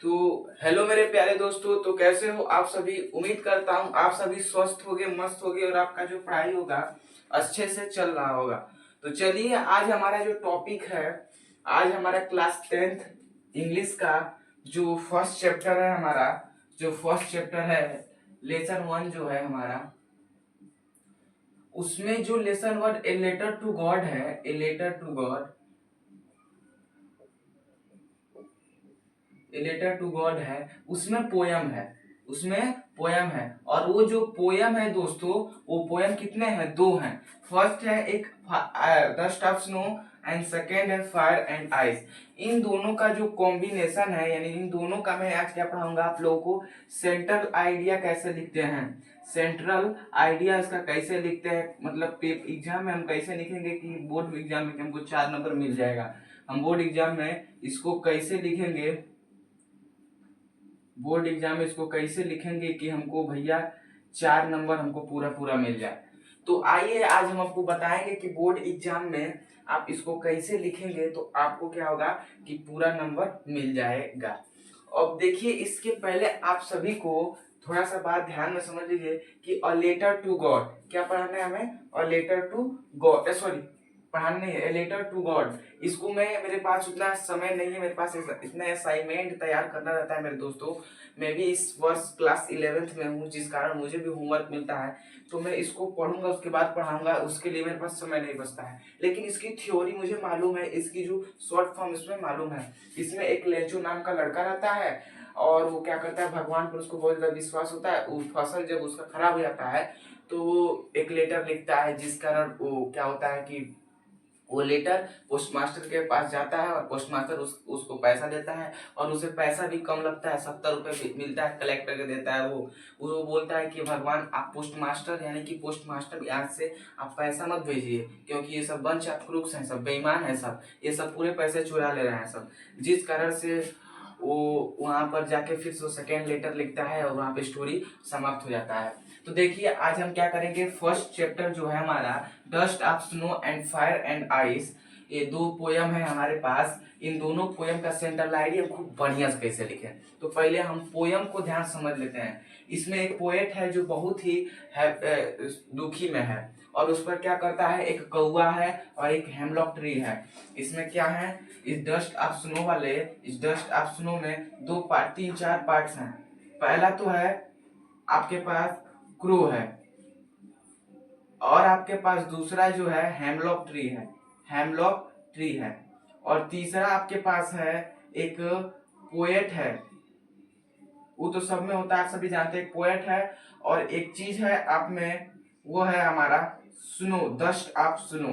तो हेलो मेरे प्यारे दोस्तों, तो कैसे हो आप सभी। उम्मीद करता हूँ आप सभी स्वस्थ होगे, मस्त होगे और आपका जो पढ़ाई होगा अच्छे से चल रहा होगा। तो चलिए, आज हमारा जो टॉपिक है, आज हमारा क्लास 10th इंग्लिश का जो फर्स्ट चैप्टर है, हमारा जो फर्स्ट चैप्टर है लेसन 1 जो है हमारा, उसमें जो lesson 1 a letter to God है, a letter to God, a letter to God है, उसमें पोयम है, उसमें पोयम है। और वो जो पोयम है दोस्तों, वो पोयम कितने हैं? दो हैं। फर्स्ट है एक the stuff snow and second है फायर एंड आइस। इन दोनों का जो कॉम्बिनेशन है, यानी इन दोनों का मैं आज क्या पढ़ाऊंगा आप लोगों को, सेंट्रल आइडिया कैसे लिखते हैं, सेंट्रल आइडिया इसका कैसे लिखते हैं, मतलब एग्जाम में हम कैसे लिखेंगे कि बोर्ड एग्जाम में हमको 4 नंबर मिल जाएगा। हम बोर्ड एग्जाम में इसको कैसे लिखेंगे, बोर्ड एग्जाम में इसको कैसे लिखेंगे कि हमको भैया 4 नंबर हमको पूरा पूरा मिल जाए। तो आइए आज हम आपको बताएंगे कि बोर्ड एग्जाम में आप इसको कैसे लिखेंगे तो आपको क्या होगा कि पूरा नंबर मिल जाएगा। अब देखिए, इसके पहले आप सभी को थोड़ा सा बात ध्यान में समझ लीजिए कि अ लेटर टू गॉड क्या पढ़ाना है हमें, a letter to God, sorry पढ़ाना नहीं है, ए लेटर टू गॉड। इसको मैं, मेरे पास उतना समय नहीं है, मेरे पास इतना असाइनमेंट तैयार करना रहता है मेरे दोस्तों। मैं भी इस वर्ष क्लास 11th में हूँ, जिस कारण मुझे भी होमवर्क मिलता है। तो मैं इसको पढ़ूंगा, उसके बाद पढ़ाऊंगा, उसके लिए मेरे पास समय नहीं बचता है। लेकिन इसकी थ्योरी मुझे मालूम है, इसकी जो शॉर्ट फॉर्म इसमें मालूम है। इसमें एक लेंचो नाम का लड़का रहता है और वो क्या करता है, भगवान पर उसको बहुत ज्यादा विश्वास होता है। वो फसल जब उसका खराब हो जाता है तो वो एक लेटर लिखता है, जिस कारण वो क्या होता है कि वो लेटर पोस्ट मास्टर के पास जाता है और पोस्ट मास्टर उसको पैसा देता है। और उसे पैसा भी कम लगता है, 70 रुपये मिलता है, कलेक्टर के देता है। वो बोलता है कि भगवान, आप पोस्ट मास्टर यानी कि पोस्ट मास्टर आज से आप पैसा मत भेजिए, क्योंकि ये सब बंच ऑफ क्रूक्स हैं, सब बेईमान है, सब ये सब पूरे पैसे चुरा ले रहे हैं सब। जिस कारण से वो वहां पर जाके फिर से वो सेकेंड लेटर लिखता है और वहां पे स्टोरी समाप्त हो जाता है। तो देखिए, आज हम क्या करेंगे, फर्स्ट चैप्टर जो है हमारा dust of snow and fire and ice, ये दो पोयम है हमारे पास। इन दोनों पोयम का सेंट्रल आइडिया खूब बढ़िया से कैसे लिखे, तो पहले हम पोयम को ध्यान समझ लेते हैं। इसमें एक पोएट है जो बहुत ही दुखी में है, और उस पर क्या करता है, एक कौवा है और एक हेमलॉक ट्री है। इसमें क्या है, इस डस्ट ऑफ स्नो वाले, इस डस्ट ऑफ स्नो में दो पार्ट, 3 4 पार्ट्स हैं। पहला तो है आपके पास क्रो है, और आपके पास दूसरा जो है हेमलॉक ट्री है, हेमलॉक ट्री है। और तीसरा आपके पास है एक पोएट है, वो तो सब में होता है, आप सभी जानते हैं, पोएट है। और एक चीज है आप में, वो है हमारा snow, dust of snow,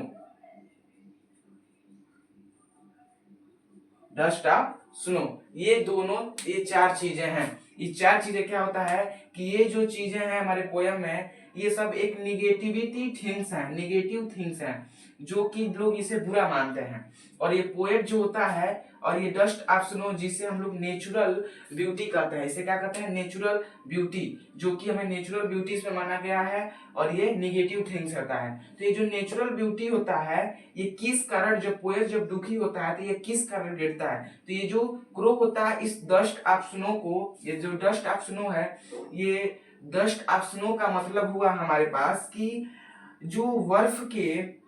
dust of snow. ये दोनों, ये 4 चीजें हैं। ये 4 चीजें क्या होता है कि ये जो चीजें हैं हमारे पोयम में, ये सब एक निगेटिविटी थिंग्स हैं, निगेटिव थिंग्स हैं, जो कि लोग इसे बुरा मानते हैं। और ये पोएट जो होता है, और ये डस्ट ऑफ स्नो जिसे हम लोग नेचुरल ब्यूटी कहते हैं, इसे क्या कहते हैं, नेचुरल ब्यूटी, जो कि हमें नेचुरल ब्यूटी में माना गया है। और ये निगेटिव थिंग्स होता है। तो ये जो नेचुरल ब्यूटी होता है, ये किस कारण, जब पोएट जब दुखी होता है तो ये किस कारण गिरता है, तो ये जो क्रो होता है, इस डस्ट ऑफ स्नो को, ये जो डस्ट ऑफ स्नो है, ये डस्ट ऑफ स्नो का मतलब हुआ हमारे पास कि जो बर्फ के,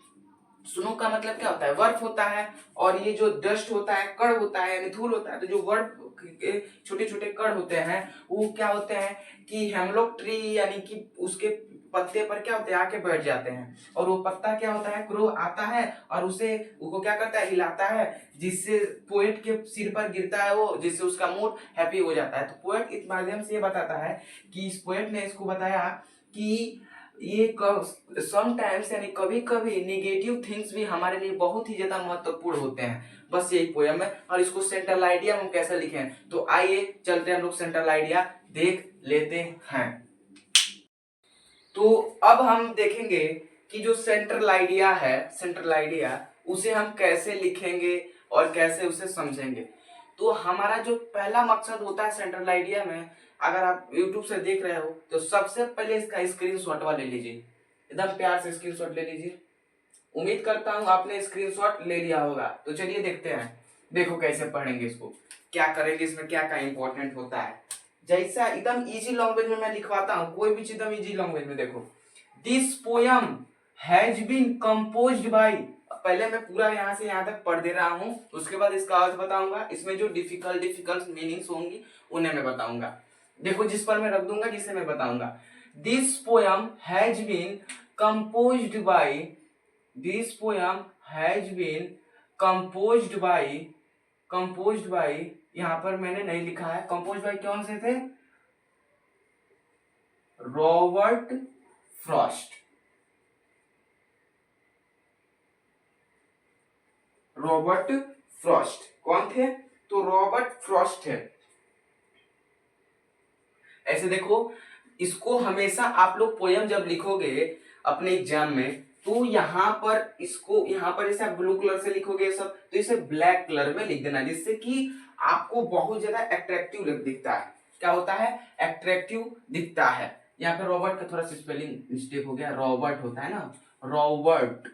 स्नो का मतलब क्या होता है, बर्फ होता है। और ये जो डस्ट होता है, कण होता है, यानी धूल होता है। तो जो बर्फ के छोटे छोटे कण होते हैं, वो क्या होते हैं कि हेमलॉक ट्री यानी कि उसके पत्ते पर क्या होते हैं, आके बैठ जाते हैं। और वो पत्ता क्या होता है, क्रो आता है और उसे वो क्या करता है, हिलाता है, जिससे पोएट के सिर पर गिरता है वो, जिससे उसका मूड हैप्पी हो जाता है। तो पोएट इस माध्यम से ये बताता है कि इस पोएट ने इसको बताया कि ये समटाइम्स यानी कभी कभी निगेटिव थिंग्स भी हमारे लिए बहुत ही ज्यादा महत्वपूर्ण होते हैं। बस यही पोयम है। और इसको सेंट्रल आइडिया हम कैसे लिखें, तो आइए चलते हैं हम लोग सेंट्रल आइडिया देख लेते हैं। तो अब हम देखेंगे कि जो सेंट्रल आइडिया है, सेंट्रल आइडिया उसे हम कैसे लिखेंगे और कैसे उसे समझेंगे। तो हमारा जो पहला मकसद होता है सेंट्रल आइडिया में, अगर आप YouTube से देख रहे हो तो सबसे पहले इसका स्क्रीनशॉट ले लीजिए, एकदम प्यार से स्क्रीनशॉट ले लीजिए। उम्मीद करता हूं आपने स्क्रीनशॉट ले लिया होगा। तो चलिए देखते हैं, देखो कैसे पढ़ेंगे इसको। क्या करेंगे, इसमें क्या क्या इंपॉर्टेंट होता है। जैसा एकदम इजी लैंग्वेज में मैं लिखवाता हूँ, कोई भी चीज एकदम इजी लैंग्वेज में। देखो, this poem has been composed by, पहले मैं पूरा यहाँ से यहाँ तक पढ़ दे रहा हूँ, उसके बाद इसका अर्थ बताऊंगा, इसमें जो डिफिकल्ट मीनिंग्स होंगी उन्हें मैं बताऊंगा। देखो, जिस पर मैं रख दूंगा, जिससे मैं बताऊंगा। This poem has been composed by, this poem has been composed by, यहाँ पर मैंने नहीं लिखा है कंपोज्ड बाय, कौन से थे, रॉबर्ट फ्रॉस्ट, रॉबर्ट फ्रॉस्ट कौन थे, तो रॉबर्ट फ्रॉस्ट थे। ऐसे देखो, इसको हमेशा आप लोग पोयम जब लिखोगे अपने एग्जाम में, तो यहाँ पर इसको, यहाँ पर जैसे आप ब्लू कलर से लिखोगे सब, तो इसे ब्लैक कलर में लिख देना, जिससे कि आपको बहुत ज्यादा अट्रैक्टिव दिखता है। क्या होता है, अट्रैक्टिव दिखता है। यहाँ पे रॉबर्ट का थोड़ा सा स्पेलिंग मिस्टेक हो गया, रॉबर्ट होता है ना, रॉबर्ट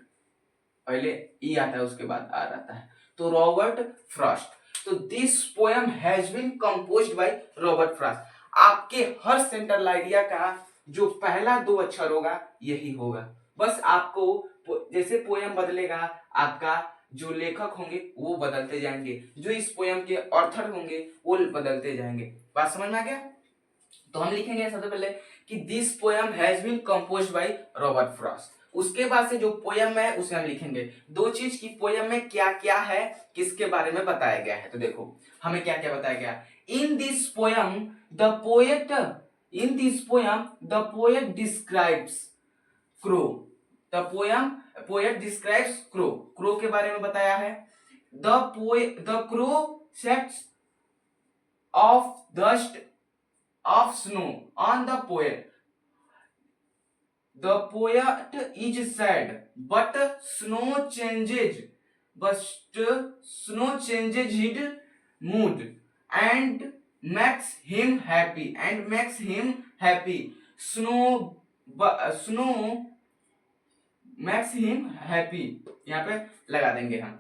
पहले ई आता है उसके बाद आर आता है, तो रॉबर्ट फ्रॉस्ट। तो this poem has been composed by Robert Frost. आपके हर सेंट्रल आइडिया का जो पहला दो अक्षर होगा यही होगा। बस आपको जैसे पोयम बदलेगा, आपका जो लेखक होंगे वो बदलते जाएंगे, जो इस पोयम के ऑथर होंगे वो बदलते जाएंगे। बात समझ में आ गया। तो हम लिखेंगे सबसे पहले कि this poem has been composed by Robert Frost. उसके बाद से जो पोयम है उसे हम लिखेंगे दो चीज की पोयम में क्या क्या है, किसके बारे में बताया गया है। तो देखो हमें क्या क्या बताया गया। इन this poem the poet describes crow, the poet describes crow, crow के बारे में बताया है। The crow sets of dust of snow on the poet. The poet is sad, but snow changes his mood and makes him happy. Snow makes him happy. यहाँ पे लगा देंगे हम।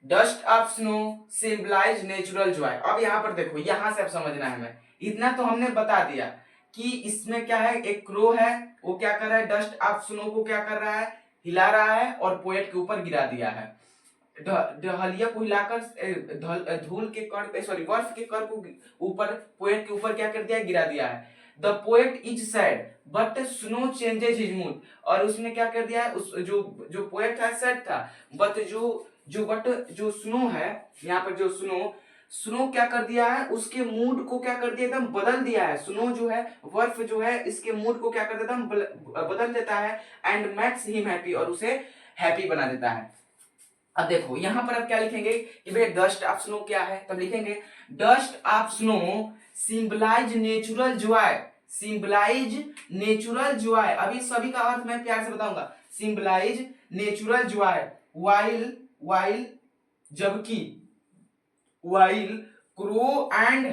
Dust of snow symbolize natural joy. अब यहाँ पर देखो, यहाँ से अब समझना है हमें, इतना तो हमने बता दिया कि इसमें क्या है, एक क्रो है, वो क्या कर रहा है, डस्ट ऑफ स्नो को क्या कर रहा है, हिला रहा है और पोएट के ऊपर गिरा दिया है। डहलिया को हिलाकर धूल के कण, सॉरी बर्फ के कण को ऊपर पोएट के ऊपर क्या कर दिया, गिरा दिया है। The poet is sad but snow changes his mood, और उसने क्या कर दिया है, उस जो पोएट था सैड था, बट जो स्नो है, यहाँ पर जो स्नो क्या कर दिया है, उसके मूड को क्या कर दिया, एकदम बदल दिया है। स्नो जो है, बर्फ जो है, इसके मूड को क्या कर देता है, बदल देता है। एंड मेक्स हिम हैप्पी, और उसे हैप्पी बना देता है। अब देखो यहाँ पर अब क्या लिखेंगे कि भाई डस्ट ऑफ स्नो क्या है, तब लिखेंगे dust of snow symbolize natural joy, symbolize natural joy. अभी सभी का अर्थ मैं प्यार से बताऊंगा। सिंबलाइज नेचुरल जॉय वाइल जबकि while crow and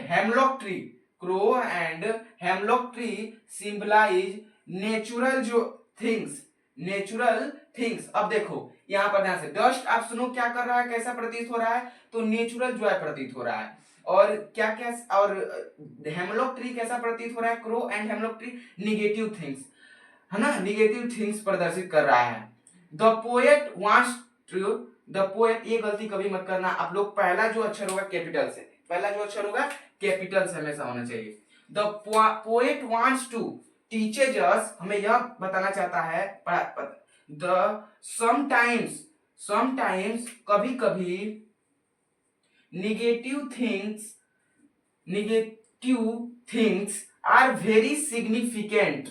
hemlock tree symbolize natural things. अब देखो यहाँ पर ध्यान से, डस्ट ऑफ स्नो क्या कर रहा है, कैसा प्रतीत हो रहा है, तो नेचुरल जॉय प्रतीत हो रहा है। और क्या क्या, और हेमलॉक ट्री कैसा प्रतीत हो रहा है, crow and hemlock tree negative things, है ना, निगेटिव थिंग्स प्रदर्शित कर रहा है। The poet wants to, the poet, ये गलती कभी मत करना आप लोग, पहला जो अक्षर होगा कैपिटल से, पहला जो अक्षर होगा कैपिटल से हमेशा होना चाहिए। The poet wants to teaches us, हमें यह बताना चाहता है, द समटाइम्स कभी कभी negative things are very significant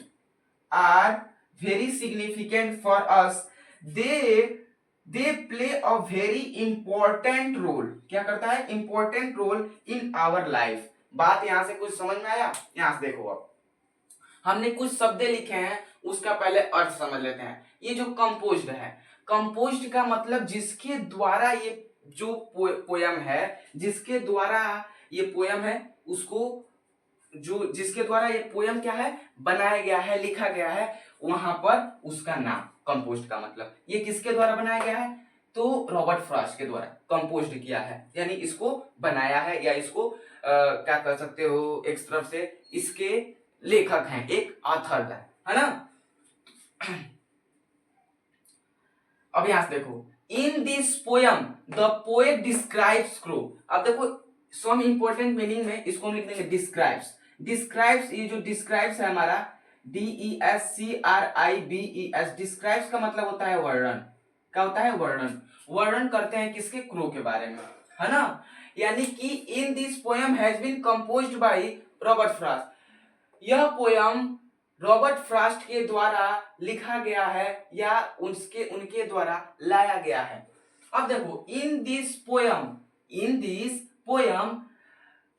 for us, they play a very important role, क्या करता है, important role in our life. बात यहां से कुछ समझ में आया। यहां से देखो, अब हमने कुछ शब्द लिखे हैं, उसका पहले अर्थ समझ लेते हैं। ये जो कंपोज्ड है, कंपोज्ड का मतलब जिसके द्वारा ये जो पोयम है, जिसके द्वारा ये पोयम है, उसको जो जिसके द्वारा ये पोयम क्या है, बनाया गया है, लिखा गया है, वहां पर उसका नाम कंपोज्ड का मतलब। ये किसके द्वारा बनाया गया है, तो तो रॉबर्ट फ्रॉस्ट के द्वारा कंपोज्ड किया है, यानी इसको बनाया है, या इसको क्या कर सकते हो, एक तरफ से इसके लेखक हैं, एक ऑथर है ना। अब यहां से देखो, इन this poem the poet describes crow. अब देखो सम इंपॉर्टेंट मीनिंग में इसको हम लिख देंगे डिस्क्राइब्स। डिस्क्राइब्स, ये जो डिस्क्राइब्स है हमारा DESCRIBES, डिस्क्राइब्स का मतलब होता है वर्णन। क्या होता है? वर्णन। वर्णन करते हैं किसके? क्रो के बारे में, है ना। यानी कि in this poem has been composed by Robert Frost, यह पोयम रॉबर्ट फ्रॉस्ट के द्वारा लिखा गया है या उनके द्वारा लाया गया है। अब देखो इन दिस पोयम,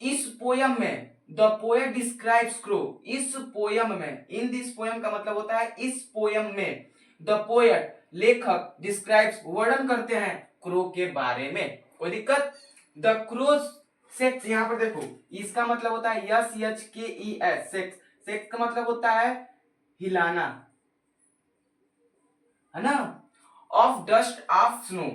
इस पोयम में द पोएट डिस्क्राइब्स क्रो, इस पोयम में, इन दिस पोयम का मतलब होता है इस पोयम में, द पोएट लेखक डिस्क्राइब्स वर्णन करते हैं क्रो के बारे में। कोई दिक्कत? द क्रोज सेक्स, यहां पर देखो इसका मतलब होता है SHKES, सेक्स। सेक्स का मतलब होता है हिलाना, है ना। Of dust of snow,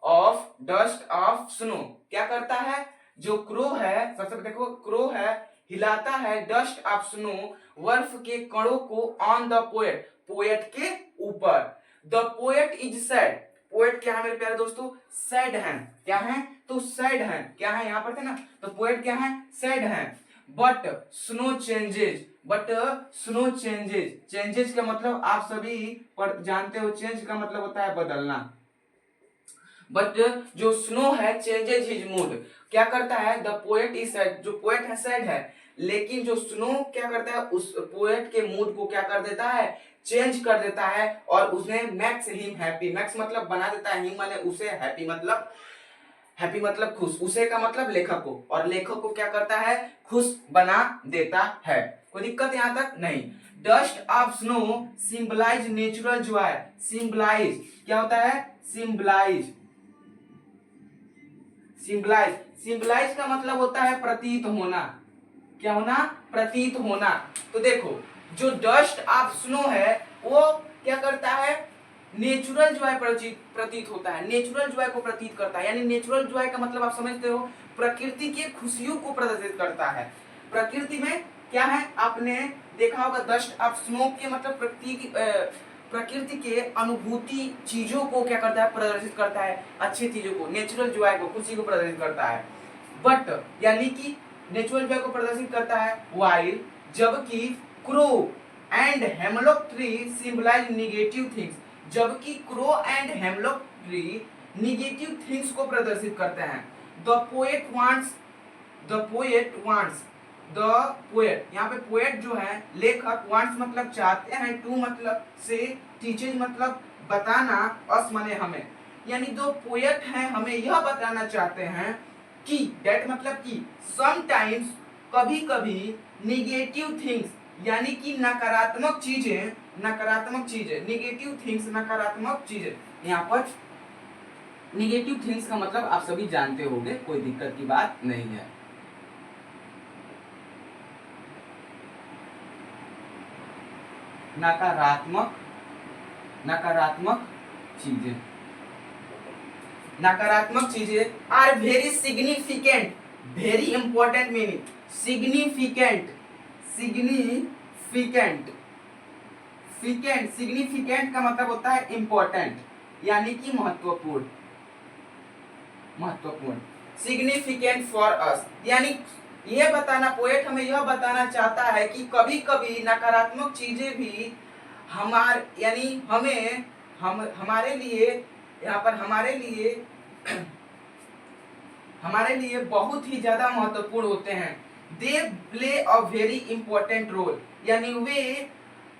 of dust of snow क्या करता है? जो क्रो है, सबसे पहले देखो क्रो है, हिलाता है डस्ट ऑफ स्नो, बर्फ के कणों को, ऑन द पोएट, पोएट के ऊपर। The poet is sad, poet क्या है मेरे प्यारे दोस्तों? सैड है। क्या है? तो सैड है। क्या है? यहां पर थे ना, तो पोएट क्या है? सैड है। But snow changes, but snow changes, changes का मतलब आप सभी पर जानते हो, चेंज का मतलब होता है बदलना। बट जो स्नो है चेंजेज हिज मूड, क्या करता है? द पोएट इज सैड, जो पोएट है सैड है, लेकिन जो स्नो क्या करता है? उस पोएट के मूड को क्या कर देता है? चेंज कर देता है, और उसने मैक्स हिम हैप्पी, मैक्स मतलब बना देता है, हिम माने उसे, हैप्पी मतलब खुश, उसे का मतलब लेखक को, और लेखक को क्या करता है? खुश बना देता है। कोई दिक्कत यहां तक? नहीं। Dust of snow symbolize natural joy, symbolize क्या होता है? सिंबलाइज, सिंबलाइज, सिंबलाइज का मतलब होता है प्रतीत होना। क्या होना? प्रतीत होना। तो देखो जो डस्ट ऑफ स्नो है वो क्या करता है? नेचुरल जॉय प्रतीत होता है, नेचुरल जॉय को प्रतीत करता है, यानी नेचुरल जॉय का मतलब आप समझते हो, प्रकृति की खुशियों को प्रदर्शित करता है। प्रकृति में क्या है? आपने देखा होगा डस्ट ऑफ स्नो के मतलब प्रकृति के अनुभूति चीजों को क्या करता है? प्रदर्शित करता है, अच्छी चीजों को, नेचुरल जॉय को, खुशी को प्रदर्शित करता है। बट यानी कि नेचुरल जॉय को प्रदर्शित करता है, वाइल जबकि crow and hemlock tree symbolize negative things, जबकि crow and hemlock tree negative things को प्रदर्शित करते हैं। The poet wants, the poet, यहाँ पे पोएट जो है लेखक, वांट्स मतलब चाहते हैं, टू मतलब से, टीचेज मतलब बताना, अस माने हमें, यानी जो पोएट हैं हमें यह बताना चाहते हैं कि, डेट मतलब कि, समटाइम्स कभी कभी, निगेटिव थिंग्स यानी कि नकारात्मक चीजें, निगेटिव थिंग्स नकारात्मक चीजें, यहाँ पर निगेटिव थिंग्स का मतलब आप सभी जानते होंगे, कोई दिक्कत की बात नहीं है। नकारात्मक चीजें are very significant, very important meaning, significant का मतलब होता है इंपॉर्टेंट, यानी कि महत्वपूर्ण, सिग्निफिकेंट फॉर अस, यानी ये बताना, पोएट हमें यह बताना चाहता है कि कभी कभी नकारात्मक चीजें भी यानी हमारे लिए, यहाँ पर हमारे लिए बहुत ही ज्यादा महत्वपूर्ण होते हैं। They play a very important role, यानी वे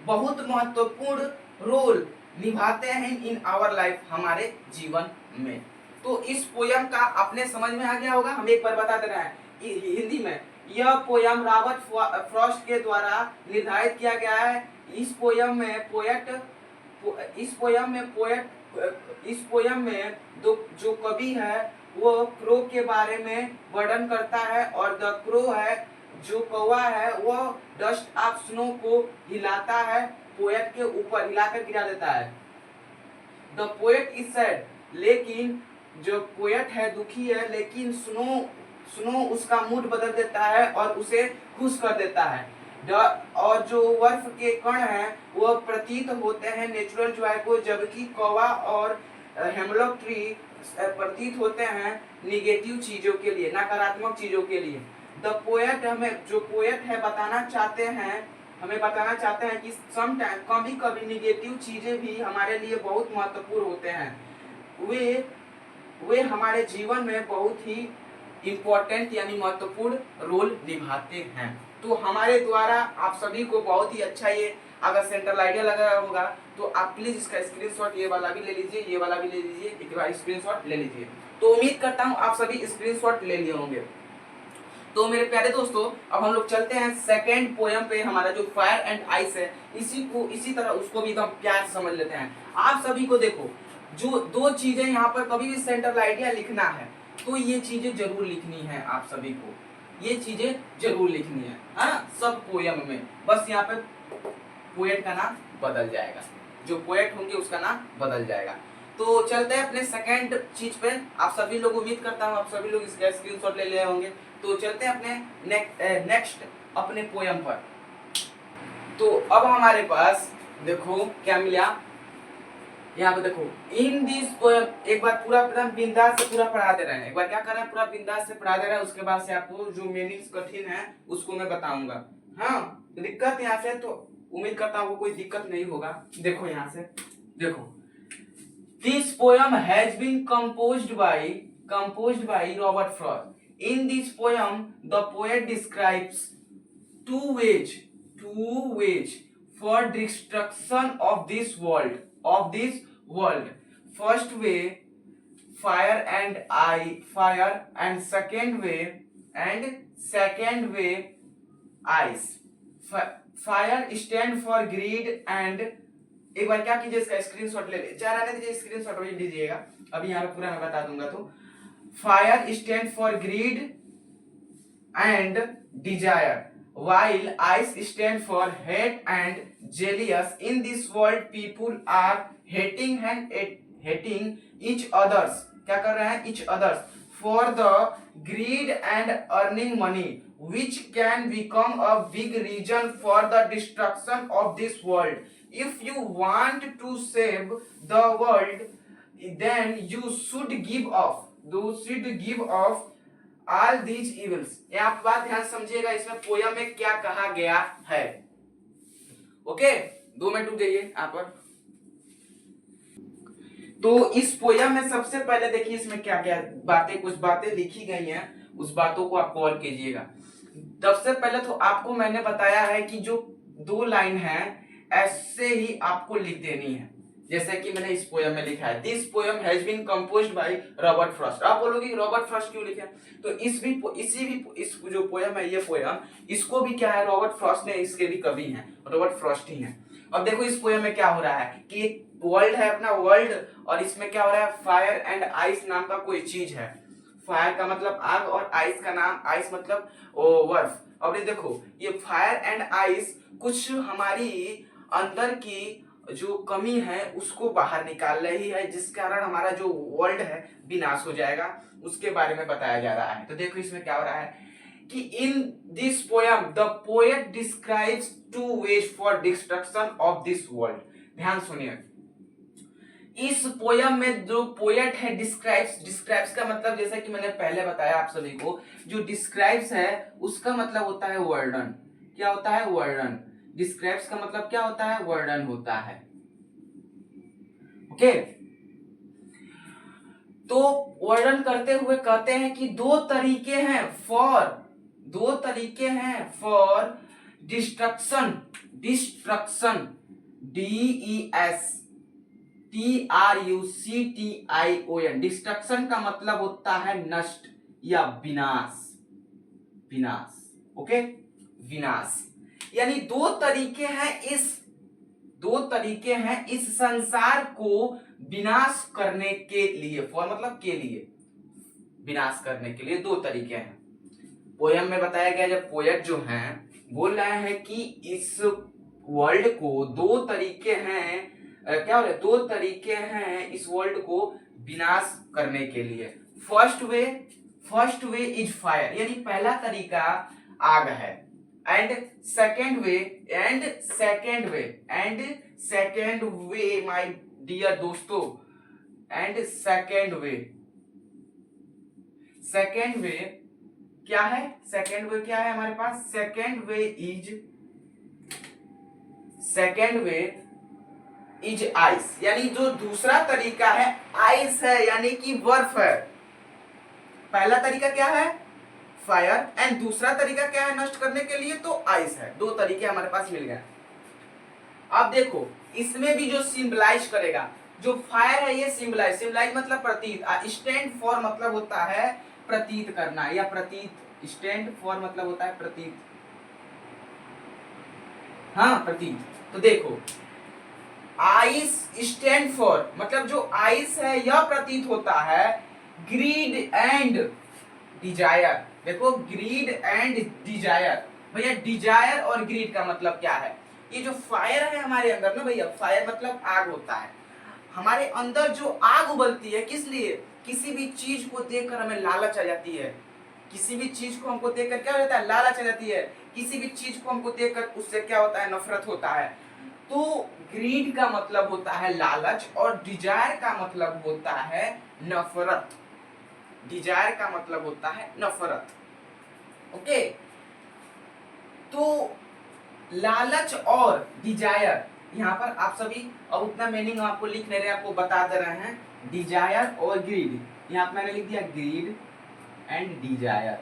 बहुत महत्वपूर्ण रोल निभाते हैं इन आवर लाइफ, हमारे जीवन में। तो इस पोयम का अपने समझ में आ गया होगा, हम एक बार बता दे रहे हैं हिंदी में। यह पोयम रॉबर्ट फ्रॉस्ट के द्वारा निर्धारित किया गया है। इस पोयम में जो कवि है वो क्रो के बारे में वर्णन करता है, और द क्रो है, जो कौवा है, वो डस्ट ऑफ स्नो को हिलाता है, पोएट के ऊपर हिलाकर गिरा देता है। द पोएट इज सैड, लेकिन जो पोएट है दुखी है, लेकिन स्नो उसका मूड बदल देता है और उसे खुश कर देता है। और जो बर्फ के कण हैं वो प्रतीत होते हैं नेचुरल जॉय को, जबकि कौवा और हेमलॉक ट्री प्रतीत होते हैं निगेटिव चीजों के लिए, नकारात्मक चीजों के लिए। द पोएट जो पोएट है हमें बताना चाहते हैं कि समटाइम कभी कभी निगेटिव चीजें भी हमारे लिए बहुत महत्वपूर्ण होते हैं। वे हमारे जीवन में बहुत ही इम्पोर्टेंट यानी महत्वपूर्ण रोल निभाते हैं। तो हमारे द्वारा आप सभी को बहुत ही अच्छा ये अगर सेंट्रल आइडिया लगा होगा तो आप प्लीज इसका स्क्रीनशॉट ये वाला भी ले लीजिए, ये वाला भी ले लीजिए, एक बार स्क्रीनशॉट ले लीजिए। तो उम्मीद करता हूँ आप सभी स्क्रीनशॉट ले लिए होंगे। तो मेरे प्यारे दोस्तों अब हम लोग चलते हैं सेकेंड पोयम पे। हमारा जो फायर एंड आइस है इसी तरह उसको भी एकदम प्यार से समझ लेते हैं। आप सभी को देखो, जो दो चीजें यहाँ पर कभी भी सेंट्रल आइडिया लिखना है तो ये चीजें जरूर लिखनी है, आप सभी को ये चीजें जरूर लिखनी है ना, सब पोयम में। बस यहाँ पे पोएट का नाम बदल जाएगा, जो पोएट होंगे उसका नाम बदल जाएगा। तो चलते हैं अपने सेकंड चीज पे। आप सभी लोग, उम्मीद करता हूँ आप सभी लोग इसका स्क्रीनशॉट ले लिए होंगे। तो चलते हैं अपने नेक्स्ट अपने पोयम पर। तो अब हमारे पास देखो क्या मिला यहाँ पे, देखो इन दिस पोयम। एक बार पूरा एकदम बिंदास से पूरा पढ़ा दे रहे हैं, एक बार क्या कर रहे हैं पूरा बिंदास से पढ़ा दे रहे हैं, उसके बाद से आपको जो मीनिंग्स कठिन है उसको मैं बताऊंगा। हाँ, दिक्कत यहाँ से तो उम्मीद करता हूँ कोई दिक्कत नहीं होगा। देखो यहाँ से देखो, this poem has been composed by Robert Frost. In this poem the poet describes two ways for destruction of this world. First way fire and second way ice. Fire stand for greed and एक बार क्या कीजिए इसका screenshot ले लीजिए, चाहे रहने दीजिए, screenshot भी लीजिएगा, अभी यहाँ पे पूरा मैं बता दूंगा। तो fire stand for grid and desire while ice stand for hate and jealous. In this world people are hating each others, क्या कर रहे हैं each others for the greed and earning money, which can become a big reason for the destruction of this world. If you want to save the world then you should give off all these evils. ये आप बात ध्यान समझिएगा, इसमें poem में क्या कहा गया है। ओके, 2 मिनट रुक जाइए यहाँ पर। तो इस पोयम में सबसे पहले देखिए इसमें क्या क्या कुछ बातें लिखी गई हैं, उस बातों को आप गौर कीजिएगा। सबसे पहले तो आपको मैंने बताया है कि जो 2 लाइन है ऐसे ही आपको लिख देनी है, जैसे कि मैंने इस पोयम में लिखा है, this poem has been composed by Robert Frost. आप बोलोगे रॉबर्ट फ्रॉस्ट क्यों लिखे? तो इस जो पोयम है, ये पोयम इसको भी क्या है, रॉबर्ट फ्रॉस्ट ने, इसके भी कवि हैं रॉबर्ट फ्रॉस्ट ही हैं। अब देखो इस पोयम में क्या हो रहा है कि एक वर्ल्ड है अपना वर्ल्ड, और इसमें क्या हो रहा है, फायर एंड आइस नाम का कोई चीज है। फायर का मतलब आग और आइस का नाम, आइस मतलब बर्फ। अब ये देखो ये फायर एंड आइस कुछ हमारी अंदर की जो कमी है उसको बाहर निकाल रही है, जिस कारण हमारा जो वर्ल्ड है विनाश हो जाएगा, उसके बारे में बताया जा रहा है। तो देखो इसमें क्या हो रहा है कि in this poem the poet describes 2 ways for destruction of this world. ध्यान सुनिए, इस पोयम में जो पोएट है डिस्क्राइब्स का मतलब, जैसा कि मैंने पहले बताया आप सभी को, जो डिस्क्राइब्स है उसका मतलब होता है वर्णन। क्या होता है? वर्णन। डिस्क्राइब्स का मतलब क्या होता है? वर्णन होता है। ओके, तो वर्णन करते हुए कहते हैं कि 2 तरीके हैं फॉर डिस्ट्रक्शन DESTRUCTION। डिस्ट्रक्शन का मतलब होता है नष्ट या विनाश। ओके, विनाश। यानी 2 तरीके हैं इस संसार को विनाश करने के लिए, फॉर मतलब के लिए, विनाश करने के लिए 2 तरीके हैं। पोयम में बताया गया, जब पोएट जो हैं बोल रहे हैं कि इस वर्ल्ड को 2 तरीके हैं, क्या हो रहा है, 2 तरीके हैं इस वर्ल्ड को विनाश करने के लिए। फर्स्ट वे इज फायर, यानी पहला तरीका आग है। And second way my dear दोस्तों, एंड सेकेंड वे क्या है? सेकेंड वे क्या है हमारे पास? सेकेंड वे इज आइस, यानी जो दूसरा तरीका है आइस है, यानी कि बर्फ है। पहला तरीका क्या है? फायर, एंड दूसरा तरीका क्या है नष्ट करने के लिए? तो आइस है। दो तरीके हमारे पास मिल गए। अब देखो इसमें भी जो सिंबलाइज करेगा, जो फायर है ये सिंबलाइज मतलब प्रतीत, स्टैंड फॉर मतलब होता है प्रतीत करना या प्रतीत, स्टैंड फॉर मतलब होता है प्रतीत, हाँ प्रतीत। तो देखो आइस स्टैंड फॉर मतलब जो आइस है यह प्रतीत होता है ग्रीड एंड डिजायर। देखो ग्रीड एंड डिजायर, भैया डिजायर और ग्रीड का मतलब क्या है? ये जो फायर है हमारे अंदर ना भैया, फायर मतलब आग होता है। हमारे अंदर जो आग उबलती है किस लिए? किसी भी चीज को देखकर हमें लालच आ जाती है, किसी भी चीज को हमको देखकर क्या होता है? लालच आ जाती है। किसी भी चीज को हमको देखकर उससे क्या होता है? नफरत होता है। तो ग्रीड का मतलब होता है लालच और डिजायर का मतलब होता है नफरत। डिजायर का मतलब होता है नफरत। ओके, तो लालच और डिजायर, यहाँ पर आप सभी अब उतना मीनिंग आपको लिख नहीं रहे, आपको बता दे रहे हैं। डिजायर और ग्रीड, यहाँ पर मैंने लिख दिया ग्रीड एंड डिजायर।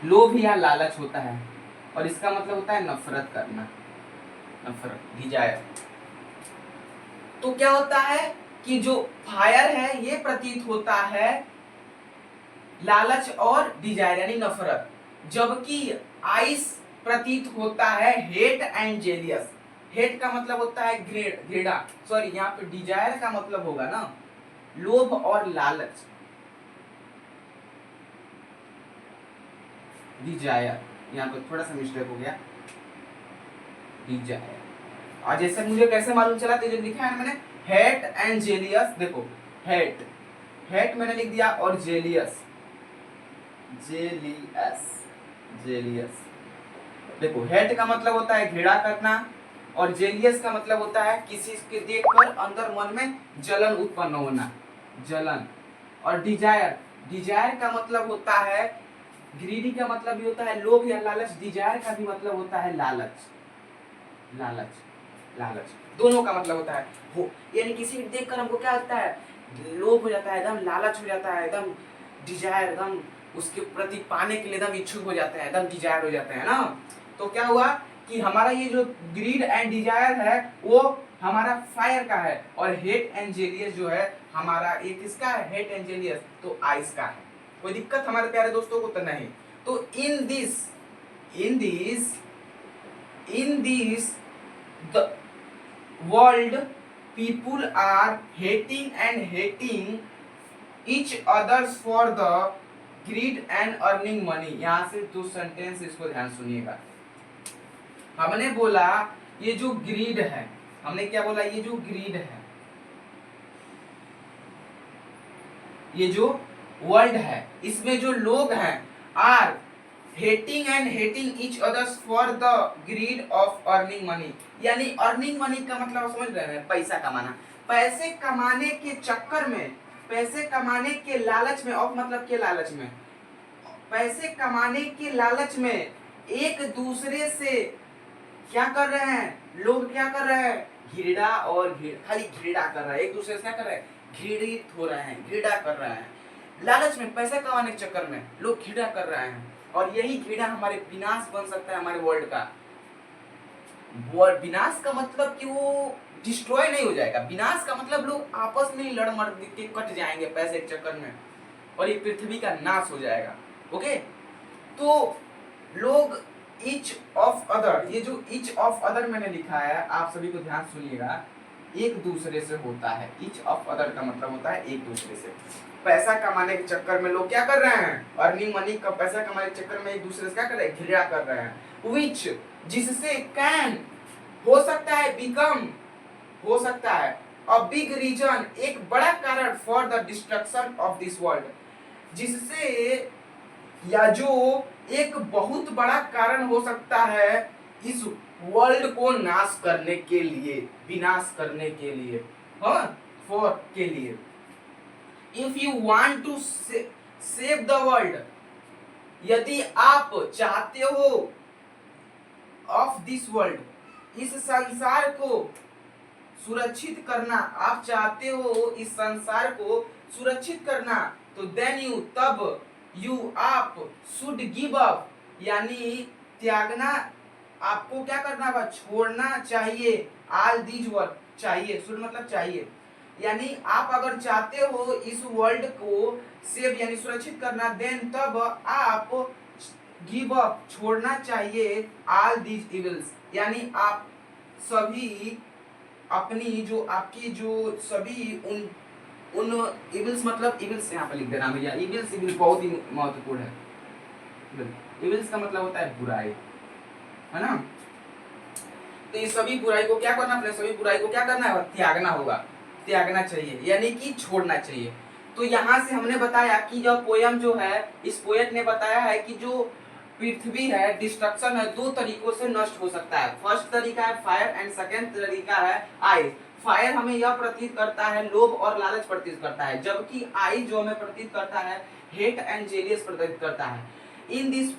लोभ या लालच होता है और इसका मतलब होता है नफरत करना, नफरत, डिजायर। तो क्या होता है कि जो फायर है ये प्रतीत होता है लालच और डिजायर यानी नफरत, जबकि आइस प्रतीत होता है हेट एंड जेलियस। हेट का मतलब होता है घृणा, सॉरी यहाँ पे डिजायर का मतलब होगा ना लोभ और लालच। डिजायर, यहाँ पे थोड़ा सा मिस्टेक हो गया, डिजायर। और जैसे मुझे कैसे मालूम चला, तो जो लिखा है मैंने हेट एंड जेलियस, देखो हेट, हेट मैंने लिख दिया और जेलियस, जेलियस। देखो हेट का मतलब होता है घृणा करना और जेलियस का मतलब होता है किसी के देखकर अंदर मन में जलन उत्पन्न होना, जलन। और डिजायर, डिजायर का मतलब होता है, ग्रीडी का मतलब भी होता है लोभ या लालच, डिजायर का भी मतलब होता है लालच, लालच, लालच, दोनों का मतलब होता है हो। यानी किसी को देखकर हमको क्या होता है? लोभ हो जाता है, एकदम लालच हो जाता है, एकदम डिजायर, एकदम उसके प्रति पाने के लिए एकदम इच्छुक हो जाते हैं, एकदम डिजायर हो जाते हैं ना। तो क्या हुआ कि हमारा ये जो ग्रीड एंड डिजायर है वो हमारा फायर का है, और हेट एंड जेलियस जो है हमारा ये किसका है? हेट एंड जेलियस तो आइस का है। कोई दिक्कत हमारे प्यारे दोस्तों को तो नहीं। तो in this the world people are hating each others for the greed and earning money। यहां से दो सेंटेंस इसको ध्यान सुनिएगा। हमने बोला ये जो ग्रीड है, हमने क्या बोला? ये जो ग्रीड है, ये जो वर्ल्ड है, इसमें जो लोग हैं are hating each others for the greed of earning money. यानी अर्निंग मनी का मतलब समझ रहे हैं? पैसा कमाना। पैसे कमाने के चक्कर में, पैसे कमाने के लालच में, ऑफ मतलब के लालच में, पैसे कमाने के लालच में एक दूसरे से क्या कर रहे हैं लोग? क्या कर रहे हैं? घृणा और खाली घृणा कर रहे हैं, एक दूसरे से क्या कर रहे हैं? घृणित हो रहे हैं, घृणा कर रहे हैं। लालच में, पैसा कमाने के चक्कर में लोग घृणा कर रहे हैं, और यही घृणा हमारे विनाश बन सकता है हमारे वर्ल्ड का। विनाश का मतलब कि वो डिस्ट्रॉय नहीं हो जाएगा, विनाश का मतलब लोग आपस में ही लड़ मर के कट जाएंगे पैसे के चक्कर में, और ये पृथ्वी का नाश हो जाएगा। ओके, तो लोग ईच ऑफ अदर, ये जो ईच ऑफ अदर मैंने लिखा है आप सभी को ध्यान सुनिएगा, एक दूसरे से होता है। ईच ऑफ अदर का मतलब होता है एक दूसरे से। पैसा कमाने के चक्कर में लोग क्या कर रहे हैं? अर्निंग मनी का पैसा कमाने के चक्कर में एक दूसरे से क्या कर रहे हैं? घृणा कर रहे हैं। विच जिससे कैन हो सकता है, बिकम हो सकता है, अ बिग रीजन एक बड़ा कारण for the destruction of this world जिससे या जो एक बहुत बड़ा कारण हो सकता है इस वर्ल्ड को नाश करने के लिए, विनाश करने के लिए, हाँ फॉर के लिए। If you want to save the world यदि आप चाहते हो ऑफ दिस वर्ल्ड इस संसार को सुरक्षित करना, आप चाहते हो इस संसार को सुरक्षित करना, तो देन यू तब यू आप शुड गिव अप यानी त्यागना, आपको क्या करना होगा, छोड़ना चाहिए, ऑल दीज वर्क चाहिए, शुड मतलब चाहिए, यानी आप अगर चाहते हो इस वर्ल्ड को सेव यानी सुरक्षित करना, देन तब आप गिव अप छोड़ना चाहिए, ऑल दीज इविल्स यानी आप सभी अपनी जो आपकी जो सभी उन उन इविल्स मतलब इविल्स यहाँ पर लिख देना भैया, इविल्स इविल बहुत ही महत्वपूर्ण है। इविल्स का मतलब होता है बुराई, है ना। तो ये सभी बुराई को क्या करना पड़ेगा, सभी बुराई को क्या करना है, त्यागना होगा, त्यागना चाहिए यानी कि छोड़ना चाहिए। तो यहाँ से हमने बताया कि जो पोयम जो है, इस पोएट ने बताया है कि जो पृथ्वी है, डिस्ट्रक्शन है, दो तरीकों से नष्ट हो सकता है। फर्स्ट तरीका है फायर एंड सेकेंड तरीका है आइस। फायर हमें यह प्रतीत करता है लोभ और लालच प्रतीत करता है, जबकि आइस जो हमें प्रतीत करता है हेट एंड जेलियस प्रतीत करता है। इन दिस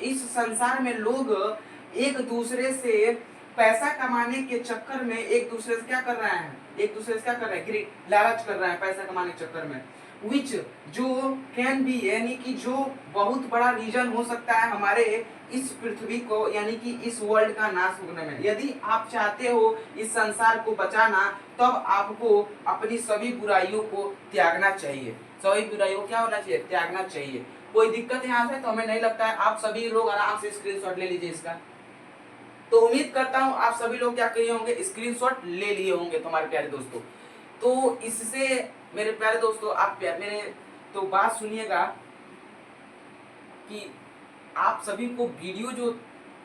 इस संसार में लोग एक दूसरे से पैसा कमाने के चक्कर में एक दूसरे से क्या कर रहे हैं, एक दूसरे से क्या कर रहे हैं, ग्रीड लालच कर रहे हैं पैसा कमाने के चक्कर में। विच जो कैन बी यानी कि जो बहुत बड़ा रीजन हो सकता है हमारे इस पृथ्वी को यानी कि इस वर्ल्ड का नाश होने में। यदि आप चाहते हो इस संसार को बचाना तब आपको अपनी सभी बुराइयों को त्यागना चाहिए, सभी बुराइयों को क्या होना चाहिए, त्यागना चाहिए। कोई दिक्कत यहाँ से तो हमें नहीं लगता है, आप सभी लोग आराम से स्क्रीनशॉट ले लीजिए इसका। तो उम्मीद करता हूँ आप सभी लोग क्या किए होंगे, स्क्रीनशॉट ले लिए होंगे तुम्हारे प्यारे दोस्तों। तो इससे मेरे प्यारे दोस्तों आप मेरे तो बात सुनिएगा कि आप सभी को वीडियो जो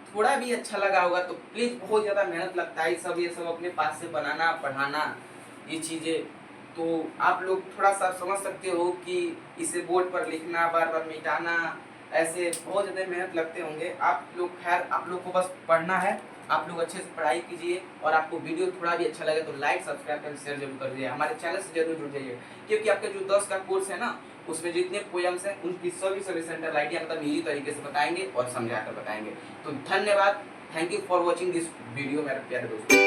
थोड़ा भी अच्छा लगा होगा तो प्लीज, बहुत ज्यादा मेहनत लगता है सब ये सब अपने पास से बनाना पढ़ाना ये चीजें, तो आप लोग थोड़ा सा समझ सकते हो कि इसे बोर्ड पर लिखना बार बार मिटाना ऐसे बहुत ज़्यादा मेहनत लगते होंगे। आप लोग खैर आप लोग को बस पढ़ना है, आप लोग अच्छे से पढ़ाई कीजिए और आपको वीडियो थोड़ा भी अच्छा लगे तो लाइक सब्सक्राइब कर शेयर जरूर कर दीजिए, हमारे चैनल से जरूर जुड़ जाइए, क्योंकि आपका जो 10 का कोर्स है ना उसमें जितने पोएम्स हैं उनकी सभी सेंटर आइडिया मतलब इजी तरीके से बताएंगे और समझा कर बताएंगे। तो धन्यवाद, thank you for watching this video मेरे प्यारे दोस्तों।